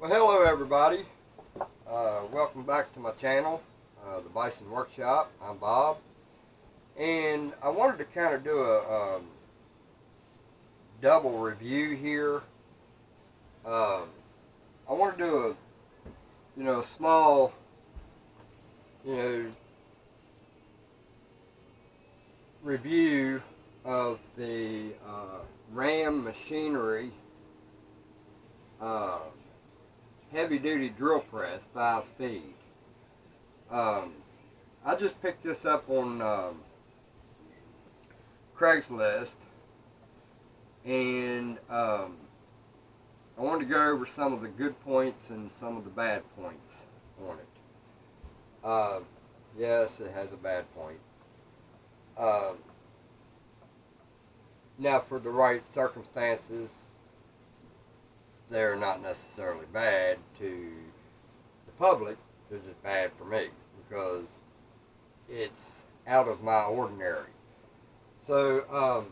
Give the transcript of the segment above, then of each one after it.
Well, hello everybody. Welcome back to my channel, the Bison Workshop. I'm Bob, and I wanted to kind of do a double review here. I want to do a small, review of the Ram Machinery heavy-duty drill press, 5-speed. I just picked this up on Craigslist, and I wanted to go over some of the good points and some of the bad points on it. Yes, it has a bad point. Now, for the right circumstances, they're not necessarily bad to the public. They're just bad for me because it's out of my ordinary. So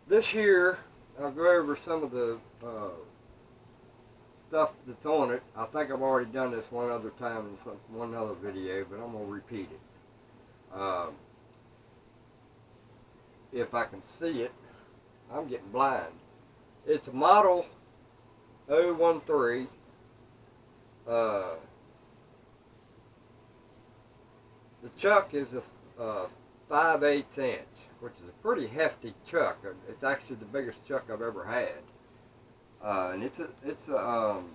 this year I'll go over some of the stuff that's on it. I think I've already done this one other time in one other video, but I'm going to repeat it. If I can see it, I'm getting blind. It's a model 013. The chuck is a 5/8 inch, which is a pretty hefty chuck. It's actually the biggest chuck I've ever had. And it's well,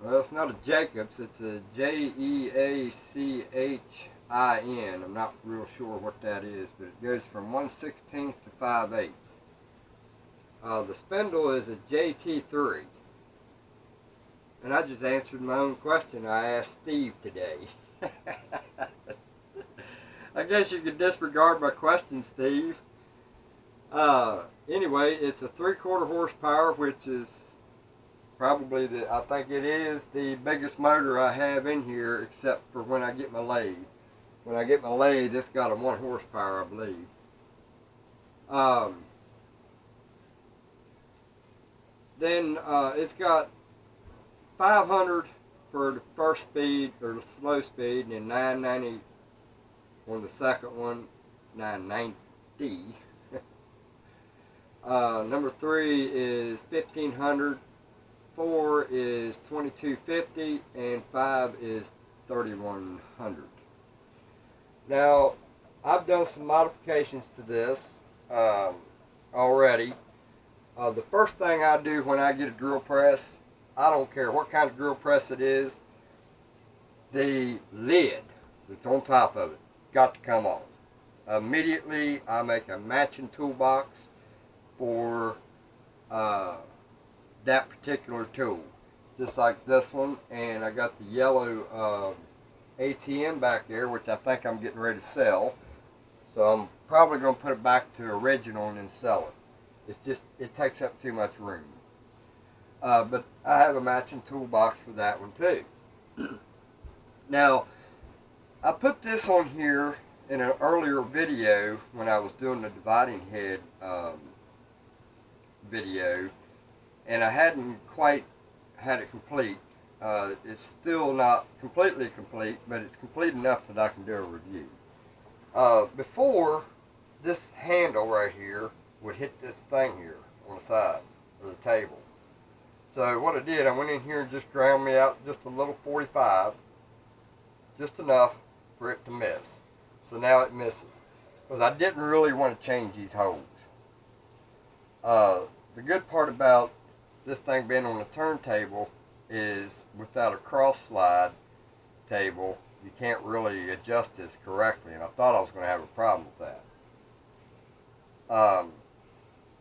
it's not a Jacobs. It's a Jeachin. I'm not real sure what that is, but it goes from 1/16 to 5/8. The spindle is a JT3. And I just answered my own question I asked Steve today. I guess you could disregard my question, Steve. Anyway, it's a 3/4 horsepower, which is probably I think it is the biggest motor I have in here, except for when I get my lathe. When I get my lathe, it's got a 1 horsepower, I believe. Then it's got 500 for the first speed, or the slow speed, and then 990 on the second one, 990. Number 3 is 1500, 4 is 2250, and 5 is 3100. Now, I've done some modifications to this already. The first thing I do when I get a drill press, I don't care what kind of drill press it is, the lid that's on top of it got to come off. Immediately I make a matching toolbox for that particular tool, just like this one, and I got the yellow ATM back there, which I think I'm getting ready to sell, so I'm probably going to put it back to original and then sell it. It's just, it takes up too much room. But I have a matching toolbox for that one too. Now, I put this on here in an earlier video when I was doing the dividing head video, and I hadn't quite had it complete. It's still not completely complete, but it's complete enough that I can do a review. Before, this handle right here would hit this thing here on the side of the table. So what I did, I went in here and just ground me out just a little 45, just enough for it to miss. So now it misses, because I didn't really want to change these holes. The good part about this thing being on the turntable is without a cross slide table, you can't really adjust this correctly, and I thought I was going to have a problem with that.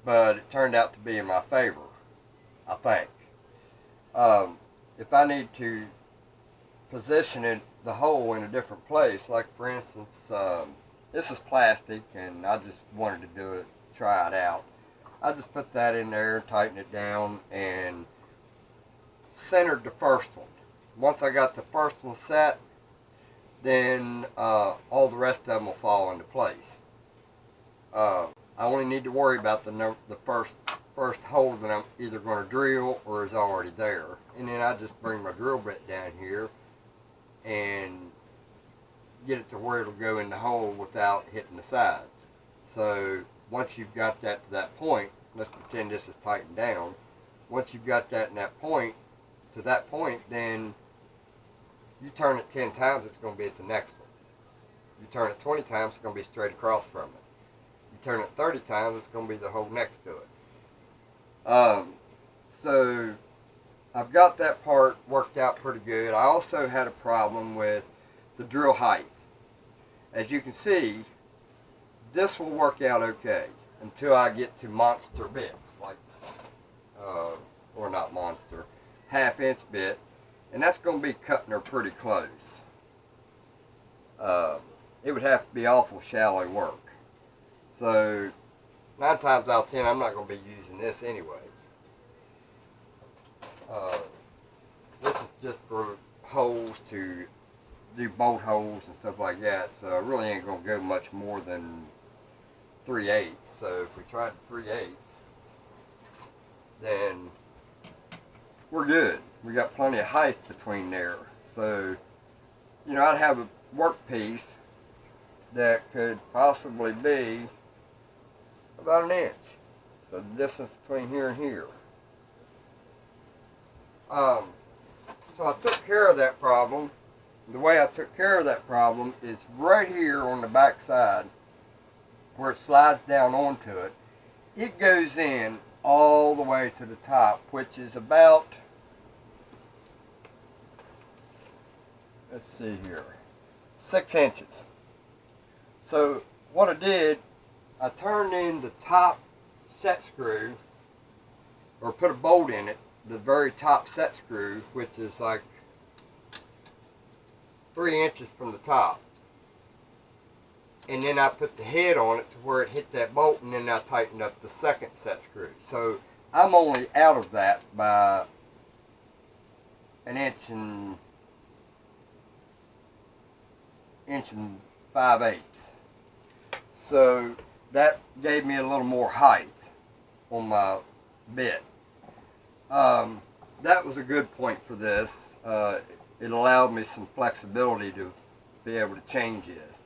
But it turned out to be in my favor, I think. If I need to position the hole in a different place, like for instance, this is plastic and I just wanted to try it out. I just put that in there, tighten it down, and centered the first one. Once I got the first one set, then all the rest of them will fall into place. I only need to worry about the first first hole that I'm either going to drill or is already there. And then I just bring my drill bit down here and get it to where it'll go in the hole without hitting the sides. So once you've got that to that point, let's pretend this is tightened down. Once you've got that in that point, to that point, then you turn it 10 times, it's going to be at the next one. You turn it 20 times, it's going to be straight across from it. You turn it 30 times, it's going to be the hole next to it. So I've got that part worked out pretty good. I also had a problem with the drill height. As you can see, this will work out okay until I get to monster bits, like, or not monster, 1/2 inch bit, and that's going to be cutting her pretty close. It would have to be awful shallow work. So 9 times out of 10, I'm not going to be using this anyway. This is just for holes to do bolt holes and stuff like that, so I really ain't going to go much more than 3/8. So if we tried 3/8, then we're good. We got plenty of height between there. So, you know, I'd have a workpiece that could possibly be about 1 inch. So the distance between here and here. So I took care of that problem. The way I took care of that problem is right here on the back side where it slides down onto it. It goes in all the way to the top, which is about, let's see here, 6 inches. So what I did, I turned in the top set screw, or put a bolt in it, the very top set screw, which is like 3 inches from the top. And then I put the head on it to where it hit that bolt, and then I tightened up the second set screw. So I'm only out of that by 1 inch and 5/8. So that gave me a little more height on my bit. That was a good point for this. It allowed me some flexibility to be able to change this.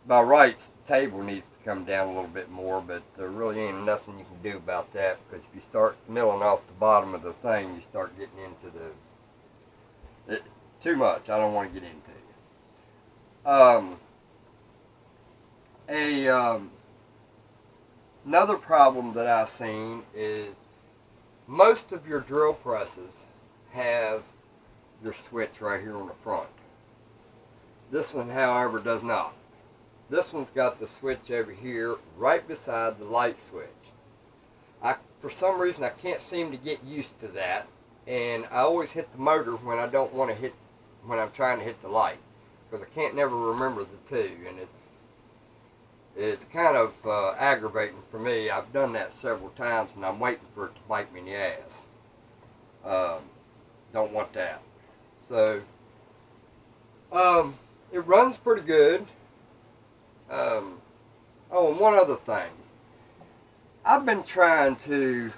By rights, the table needs to come down a little bit more, but there really ain't nothing you can do about that, because if you start milling off the bottom of the thing, you start getting into too much. I don't want to get into it. Another problem that I've seen is most of your drill presses have your switch right here on the front. This one, however, does not. This one's got the switch over here right beside the light switch. For some reason, I can't seem to get used to that, and I always hit the motor when I don't want to hit, when I'm trying to hit the light, because I can't never remember the two, and it's kind of aggravating for me. I've done that several times, and I'm waiting for it to bite me in the ass. Don't want that. So, it runs pretty good. Oh, and one other thing. I've been trying to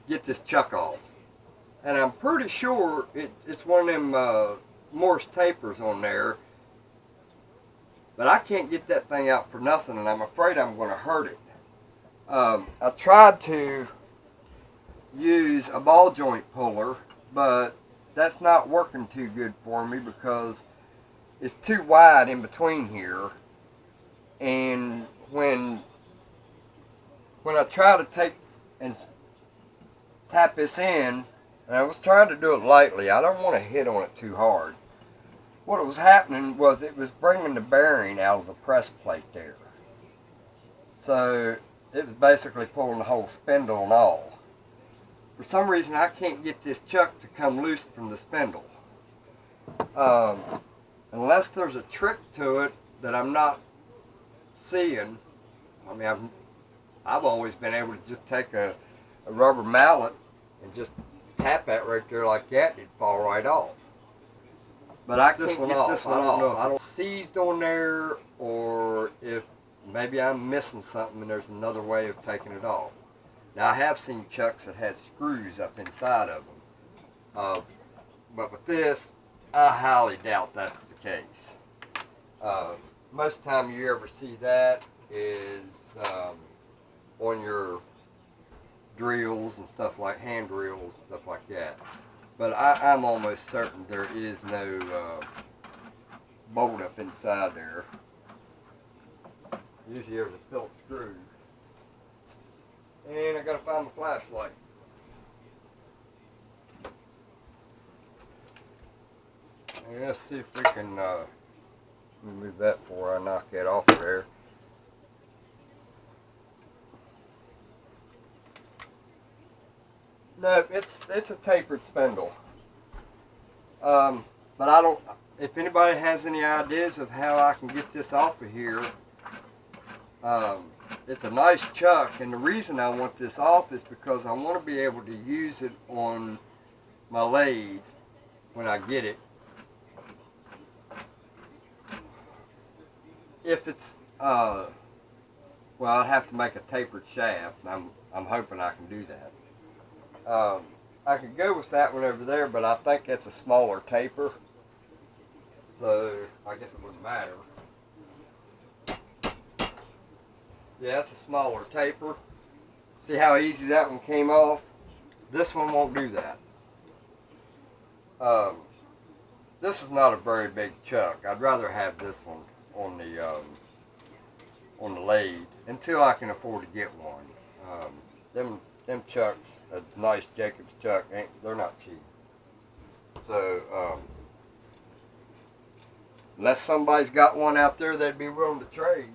get this chuck off, and I'm pretty sure it's one of them Morse tapers on there, but I can't get that thing out for nothing, and I'm afraid I'm going to hurt it. I tried to use a ball joint puller, but that's not working too good for me because it's too wide in between here, and when I try to take and tap this in, and I was trying to do it lightly, I don't want to hit on it too hard. What was happening was it was bringing the bearing out of the press plate there. So it was basically pulling the whole spindle and all. For some reason, I can't get this chuck to come loose from the spindle. Unless there's a trick to it that I'm not seeing. I mean, I've always been able to just take a rubber mallet and just tap that right there like that, and it'd fall right off. But I can't get this one off. I don't know. seized on there, or if maybe I'm missing something and there's another way of taking it off. Now, I have seen chucks that had screws up inside of them, but with this, I highly doubt that's the case. Most time you ever see that is on your drills and stuff like hand drills, stuff like that. But I'm almost certain there is no bolt up inside there. Usually there's a Phillips screw. And I gotta find the flashlight. And let's see if we can move that before I knock that off of there. No, it's a tapered spindle. But I don't. If anybody has any ideas of how I can get this off of here, it's a nice chuck, and the reason I want this off is because I want to be able to use it on my lathe when I get it. If it's well, I'd have to make a tapered shaft. I'm hoping I can do that. I could go with that one over there, but I think that's a smaller taper, so I guess it wouldn't matter. Yeah, it's a smaller taper. See how easy that one came off? This one won't do that. This is not a very big chuck. I'd rather have this one on the lathe until I can afford to get one. Them chucks, a nice Jacobs chuck, they're not cheap. So unless somebody's got one out there that'd be willing to trade,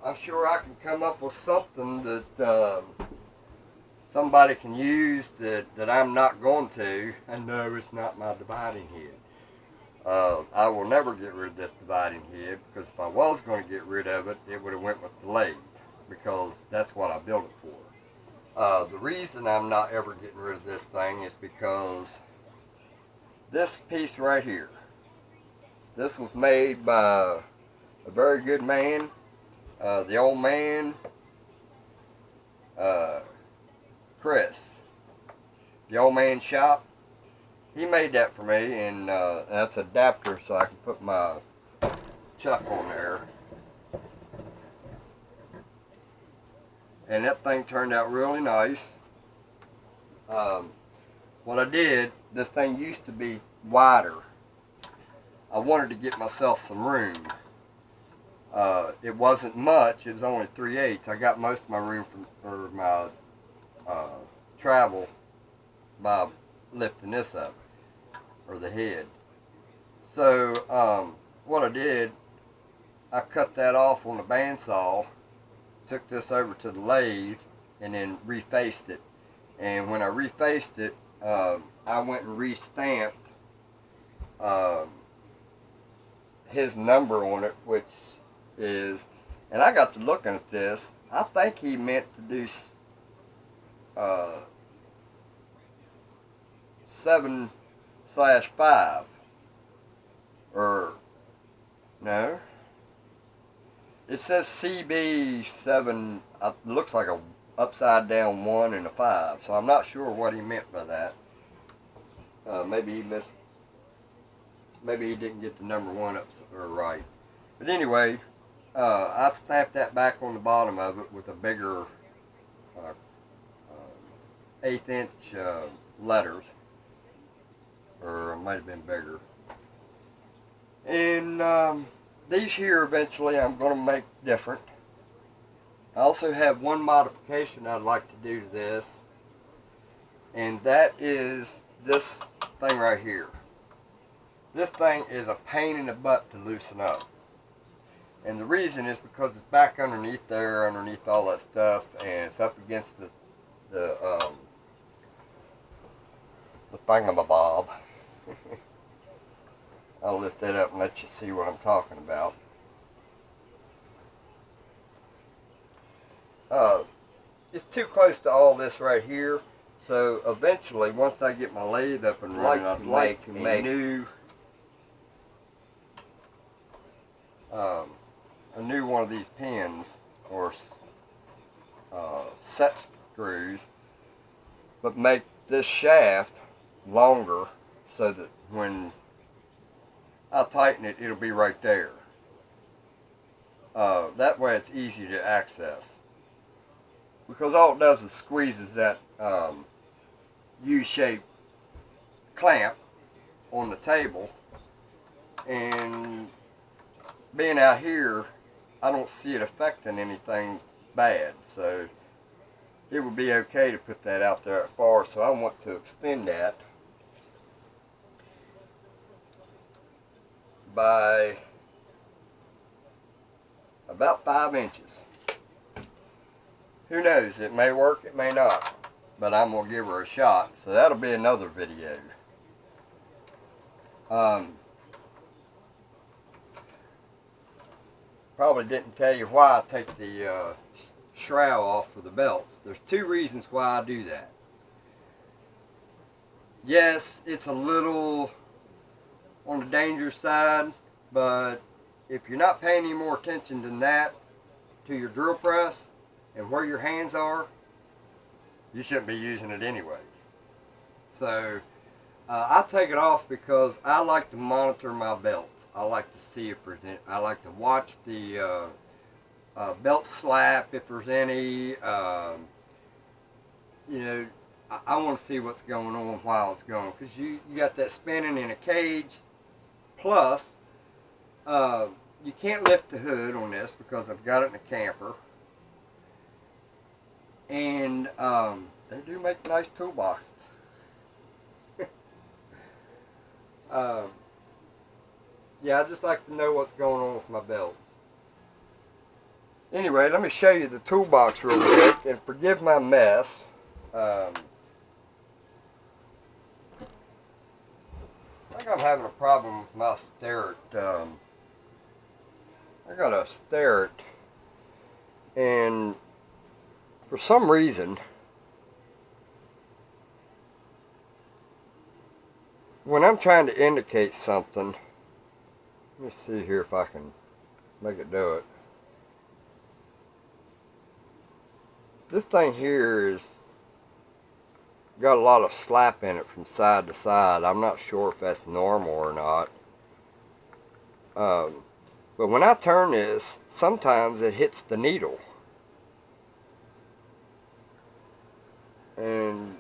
I'm sure I can come up with something that somebody can use that I'm not going to. And no, it's not my dividing head. I will never get rid of this dividing head, because if I was going to get rid of it, it would have went with the lathe, because that's what I built it for. The reason I'm not ever getting rid of this thing is because this piece right here, this was made by a very good man. The old man, Chris, the old man's shop, he made that for me, and that's an adapter so I can put my chuck on there. And that thing turned out really nice. What I did, this thing used to be wider. I wanted to get myself some room. It wasn't much, it was only 3/8. I got most of my room for my travel by lifting this up, or the head. So what I did, I cut that off on the bandsaw, took this over to the lathe, and then refaced it. And when I refaced it, I went and restamped his number on it, which is, and I got to looking at this, I think he meant to do 7/5, or no, it says CB7. It looks like a upside down 1 and a 5, so I'm not sure what he meant by that. Maybe he missed, maybe he didn't get the number 1 up or right. But anyway, I stamped that back on the bottom of it with a bigger 1/8 inch letters, or it might have been bigger. And these here eventually I'm going to make different. I also have one modification I'd like to do to this, and that is this thing right here. This thing is a pain in the butt to loosen up. And the reason is because it's back underneath there, underneath all that stuff, and it's up against the thingamabob. I'll lift that up and let you see what I'm talking about. It's too close to all this right here, so eventually, once I get my lathe up and running, I'd like to make a new a new one of these pins or set screws, but make this shaft longer so that when I tighten it, it'll be right there. That way it's easy to access, because all it does is squeezes that U-shaped clamp on the table, and being out here, I don't see it affecting anything bad, so it would be okay to put that out there far. So I want to extend that by about 5 inches. Who knows, it may work, it may not, but I'm going to give her a shot. So that'll be another video. Probably didn't tell you why I take the shroud off for the belts. There's 2 reasons why I do that. Yes, it's a little on the dangerous side, but if you're not paying any more attention than that to your drill press and where your hands are, you shouldn't be using it anyway. So I take it off because I like to monitor my belts. I like to see if there's any, I like to watch the belt slap if there's any. You know, I want to see what's going on while it's going, because you got that spinning in a cage. Plus, you can't lift the hood on this because I've got it in a camper. And they do make nice toolboxes. Yeah, I just like to know what's going on with my belts. Anyway, let me show you the toolbox real quick, and forgive my mess. I think I'm having a problem with my sterret. I got a sterret, and for some reason, when I'm trying to indicate something, let me see here if I can make it do it. This thing here is got a lot of slap in it from side to side. I'm not sure if that's normal or not. But when I turn this, sometimes it hits the needle. And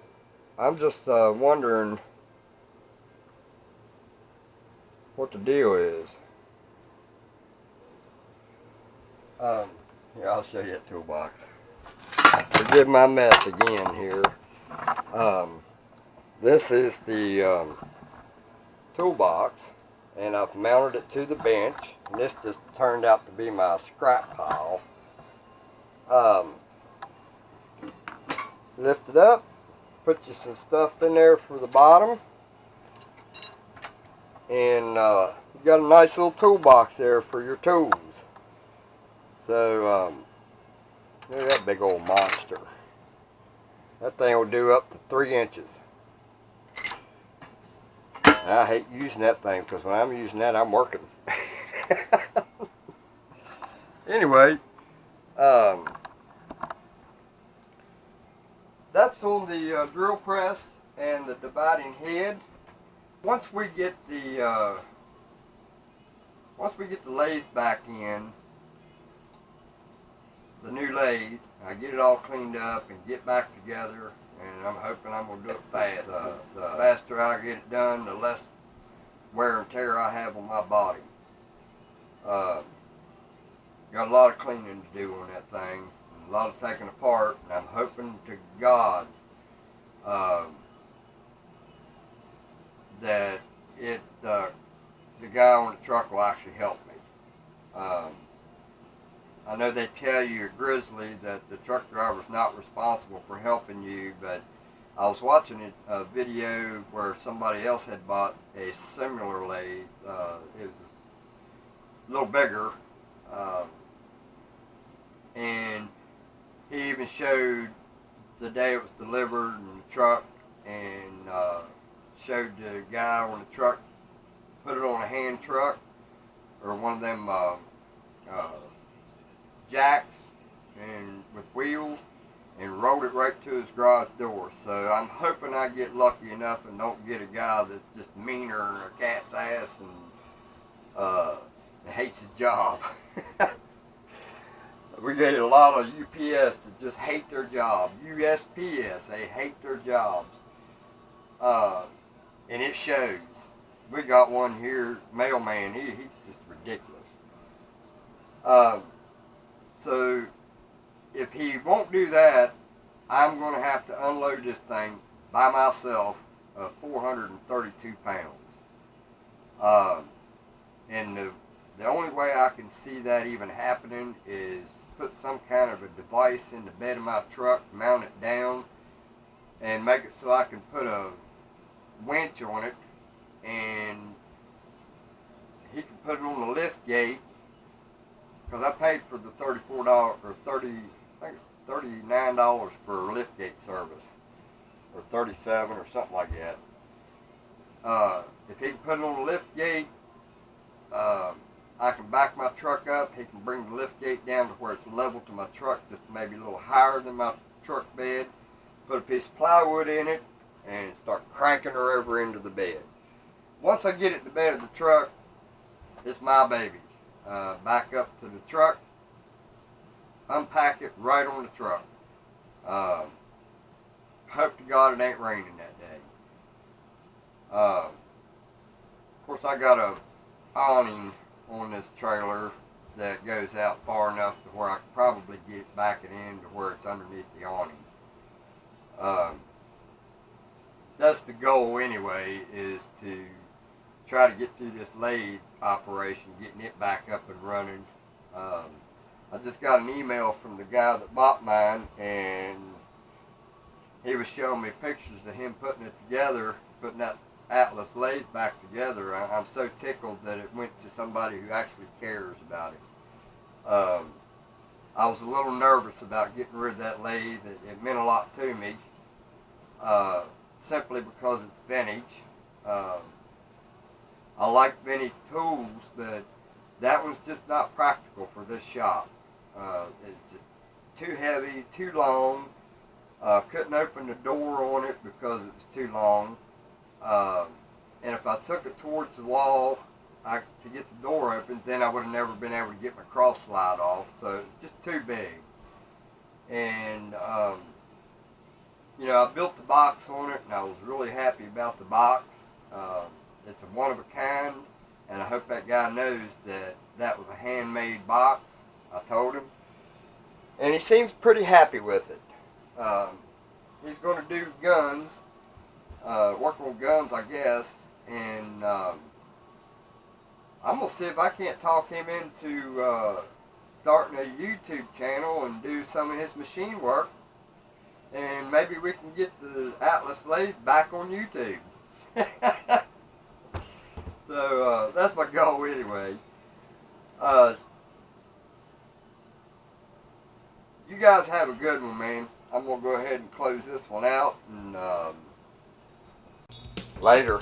I'm just wondering what the deal is. Here, I'll show you that toolbox. Forgive my mess again here. This is the toolbox, and I've mounted it to the bench, and this just turned out to be my scrap pile. Lift it up, put you some stuff in there for the bottom, and you got a nice little toolbox there for your tools. So look at that big old monster. That thing will do up to 3 inches. And I hate using that thing, because when I'm using that, I'm working. Anyway, that's on the drill press and the dividing head. Once we get the lathe back in, the new lathe, I get it all cleaned up and get back together, and I'm hoping I'm going to do it fast. The faster I get it done, the less wear and tear I have on my body. Got a lot of cleaning to do on that thing, and a lot of taking apart, and I'm hoping to God that the guy on the truck will actually help me. I know they tell you at Grizzly that the truck driver is not responsible for helping you, but I was watching a video where somebody else had bought a similar lathe. It was a little bigger, and he even showed the day it was delivered in the truck, and showed the guy on the truck put it on a hand truck, or one of them uh, jacks and with wheels, and rolled it right to his garage door. So I'm hoping I get lucky enough and don't get a guy that's just meaner than a cat's ass and hates his job. We get a lot of UPS that just hate their job. USPS, they hate their jobs. And it shows. We got one here, mailman, he's just ridiculous. So if he won't do that, I'm going to have to unload this thing by myself, 432 pounds. And the only way I can see that even happening is put some kind of a device in the bed of my truck, mount it down, and make it so I can put a winch on it, and he can put it on the lift gate, because I paid for the $34 or I think it's $39 for a lift gate service, or $37 or something like that. If he can put it on the lift gate, I can back my truck up. He can bring the lift gate down to where it's level to my truck, just maybe a little higher than my truck bed. Put a piece of plywood in it and start cranking her over into the bed. Once I get it in the bed of the truck, it's my baby. Back up to the truck, unpack it right on the truck. Hope to God it ain't raining that day. Of course, I got a awning on this trailer that goes out far enough to where I can probably get it back it in to where it's underneath the awning. That's the goal anyway, is to try to get through this lathe operation, getting it back up and running. I just got an email from the guy that bought mine, and he was showing me pictures of him putting it together, putting that Atlas lathe back together. I'm so tickled that it went to somebody who actually cares about it. I was a little nervous about getting rid of that lathe. It meant a lot to me, simply because it's vintage. I like vintage tools, but that one's just not practical for this shop. It's just too heavy, too long. Couldn't open the door on it because it was too long. And if I took it towards the wall to get the door open, then I would have never been able to get my cross slide off. So it's just too big. And I built the box on it, and I was really happy about the box. It's a one of a kind, and I hope that guy knows that that was a handmade box. I told him, and he seems pretty happy with it. He's going to do guns, work on guns, I guess, and I'm going to see if I can't talk him into starting a YouTube channel and do some of his machine work, and maybe we can get the Atlas lathe back on YouTube. So that's my goal anyway. You guys have a good one, man. I'm going to go ahead and close this one out, and later.